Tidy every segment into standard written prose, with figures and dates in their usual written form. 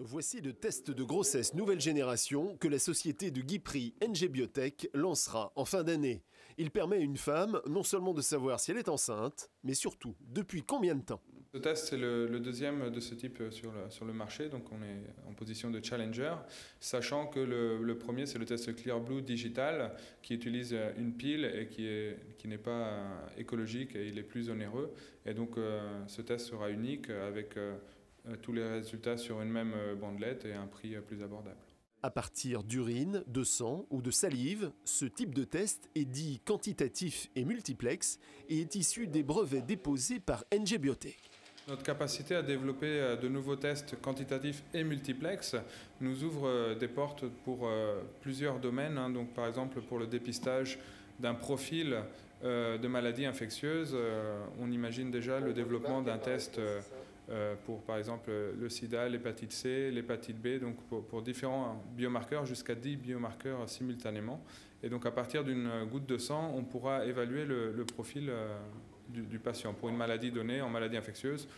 Voici le test de grossesse nouvelle génération que la société de Guy Prix NG Biotech lancera en fin d'année. Il permet à une femme non seulement de savoir si elle est enceinte, mais surtout depuis combien de temps. Ce test, c'est le deuxième de ce type sur le marché, donc on est en position de challenger, sachant que le premier, c'est le test Clearblue Digital, qui utilise une pile et qui n'est pas écologique et il est plus onéreux. Et donc ce test sera unique avec tous les résultats sur une même bandelette et un prix plus abordable. À partir d'urine, de sang ou de salive, ce type de test est dit quantitatif et multiplex et est issu des brevets déposés par NG Biotech. Notre capacité à développer de nouveaux tests quantitatifs et multiplex nous ouvre des portes pour plusieurs domaines. Donc, par exemple, pour le dépistage d'un profil de maladies infectieuses, on imagine déjà le développement d'un test pour, par exemple, le sida, l'hépatite C, l'hépatite B, donc pour différents biomarqueurs, jusqu'à 10 biomarqueurs simultanément. Et donc, à partir d'une goutte de sang, on pourra évaluer le profil du patient pour une maladie donnée en maladie infectieuse,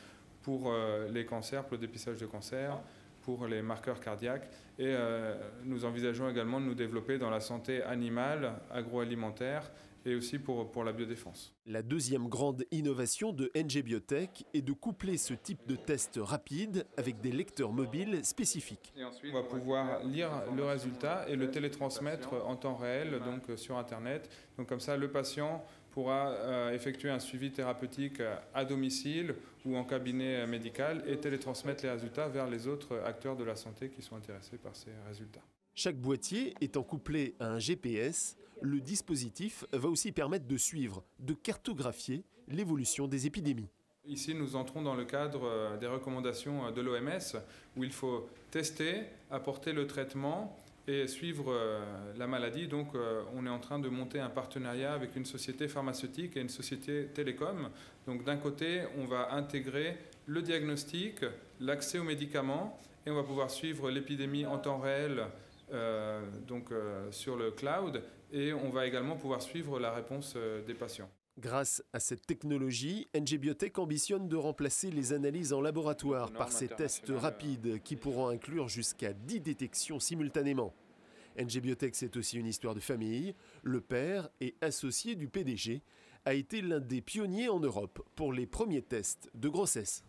pour les cancers, pour le dépistage de cancer, pour les marqueurs cardiaques. Et nous envisageons également de nous développer dans la santé animale, agroalimentaire et aussi pour la biodéfense. La deuxième grande innovation de NG Biotech est de coupler ce type de test rapide avec des lecteurs mobiles spécifiques. Et ensuite, on va pouvoir lire le résultat et le télétransmettre en temps réel, donc sur Internet. Donc comme ça, le patient pourra effectuer un suivi thérapeutique à domicile ou en cabinet médical et télétransmettre les résultats vers les autres acteurs de la santé qui sont intéressés par ces résultats. Chaque boîtier étant couplé à un GPS, le dispositif va aussi permettre de suivre, de cartographier l'évolution des épidémies. Ici, nous entrons dans le cadre des recommandations de l'OMS où il faut tester, apporter le traitement et suivre la maladie. Donc on est en train de monter un partenariat avec une société pharmaceutique et une société télécom. Donc d'un côté, on va intégrer le diagnostic, l'accès aux médicaments et on va pouvoir suivre l'épidémie en temps réel sur le cloud et on va également pouvoir suivre la réponse des patients. Grâce à cette technologie, NG Biotech ambitionne de remplacer les analyses en laboratoire par ces tests rapides qui pourront inclure jusqu'à 10 détections simultanément. NG Biotech, c'est aussi une histoire de famille. Le père et associé du PDG a été l'un des pionniers en Europe pour les premiers tests de grossesse.